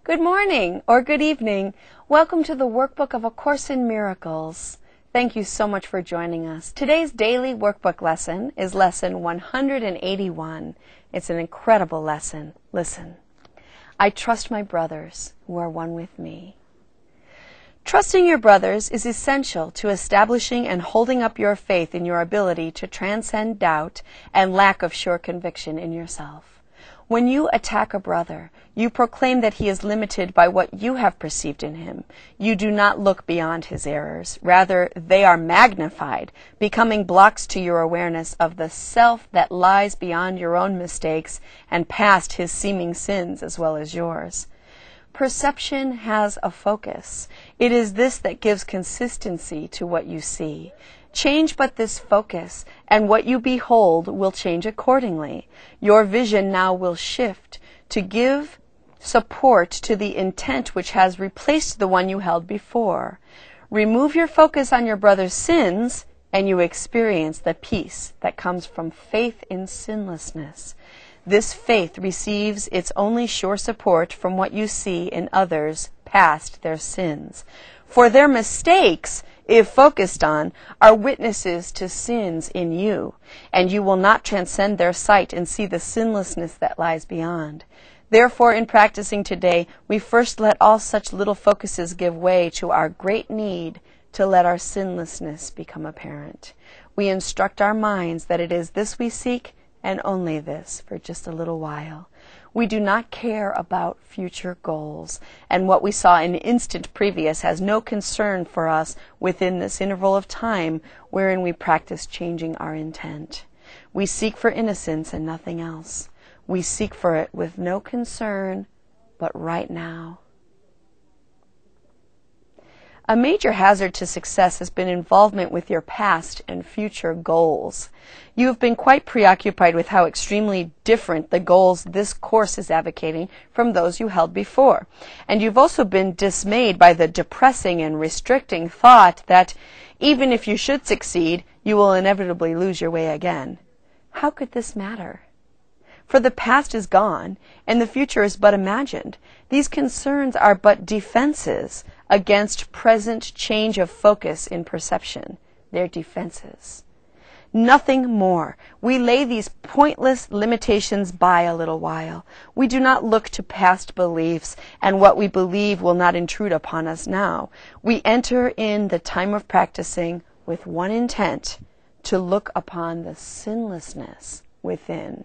Good morning or good evening. Welcome to the workbook of A Course in Miracles. Thank you so much for joining us. Today's daily workbook lesson is lesson 181. It's an incredible lesson. Listen. I trust my brothers who are one with me. Trusting your brothers is essential to establishing and holding up your faith in your ability to transcend doubt and lack of sure conviction in yourself. When you attack a brother, you proclaim that he is limited by what you have perceived in him. You do not look beyond his errors. Rather, they are magnified, becoming blocks to your awareness of the self that lies beyond your own mistakes and past his seeming sins as well as yours. Perception has a focus. It is this that gives consistency to what you see. Change but this focus, and what you behold will change accordingly. Your vision now will shift to give support to the intent which has replaced the one you held before. Remove your focus on your brother's sins, and you experience the peace that comes from faith in sinlessness. This faith receives its only sure support from what you see in others past their sins. For their mistakes, if focused on, are witnesses to sins in you, and you will not transcend their sight and see the sinlessness that lies beyond. Therefore, in practicing today, we first let all such little focuses give way to our great need to let our sinlessness become apparent. We instruct our minds that it is this we seek, and only this, for just a little while. We do not care about future goals, and what we saw in the instant previous has no concern for us within this interval of time wherein we practice changing our intent. We seek for innocence and nothing else. We seek for it with no concern, but right now. A major hazard to success has been involvement with your past and future goals. You have been quite preoccupied with how extremely different the goals this course is advocating from those you held before. And you've also been dismayed by the depressing and restricting thought that even if you should succeed, you will inevitably lose your way again. How could this matter? For the past is gone, and the future is but imagined. These concerns are but defenses against present change of focus in perception. They're defenses. Nothing more. We lay these pointless limitations by a little while. We do not look to past beliefs, and what we believe will not intrude upon us now. We enter in the time of practicing with one intent, to look upon the sinlessness within.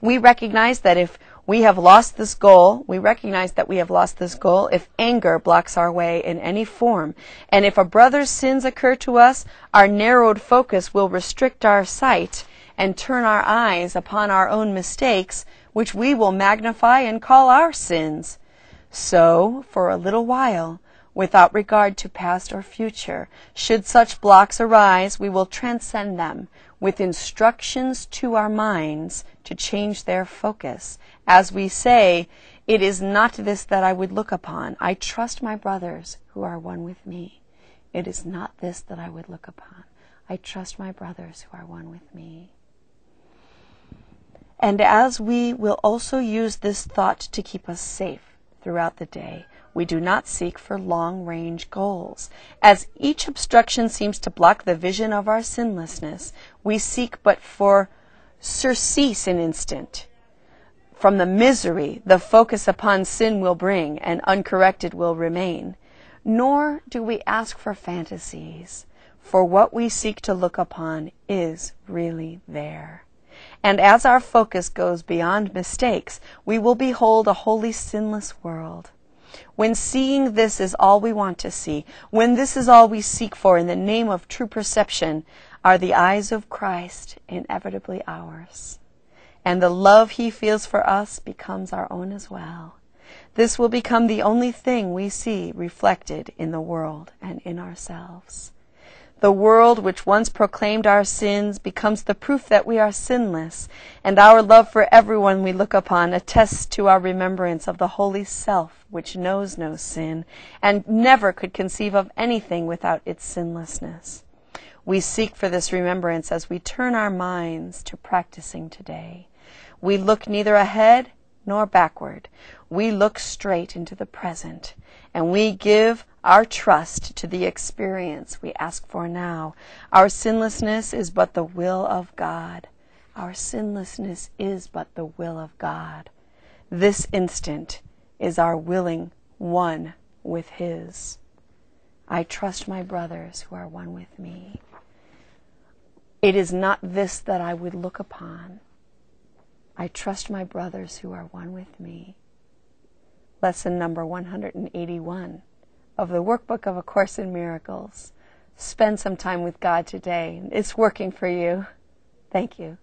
We recognize that if we have lost this goal, if anger blocks our way in any form, and if a brother's sins occur to us, our narrowed focus will restrict our sight and turn our eyes upon our own mistakes, which we will magnify and call our sins. So, for a little while, without regard to past or future, should such blocks arise, we will transcend them with instructions to our minds to change their focus. As we say, it is not this that I would look upon. I trust my brothers who are one with me. It is not this that I would look upon. I trust my brothers who are one with me. And as we will also use this thought to keep us safe throughout the day, we do not seek for long-range goals. As each obstruction seems to block the vision of our sinlessness, we seek but for surcease an instant from the misery the focus upon sin will bring, and uncorrected will remain. Nor do we ask for fantasies, for what we seek to look upon is really there. And as our focus goes beyond mistakes, we will behold a wholly sinless world. When seeing this is all we want to see, when this is all we seek for in the name of true perception, are the eyes of Christ inevitably ours. And the love he feels for us becomes our own as well. This will become the only thing we see reflected in the world and in ourselves. The world which once proclaimed our sins becomes the proof that we are sinless, and our love for everyone we look upon attests to our remembrance of the holy self which knows no sin, and never could conceive of anything without its sinlessness. We seek for this remembrance as we turn our minds to practicing today. We look neither ahead nor backward. We look straight into the present, and we give our trust to the experience we ask for now. Our sinlessness is but the will of God. Our sinlessness is but the will of God. This instant is our willing one with His. I trust my brothers who are one with me. It is not this that I would look upon. I trust my brothers who are one with me. Lesson number 181 of the Workbook of A Course in Miracles. Spend some time with God today. It's working for you. Thank you.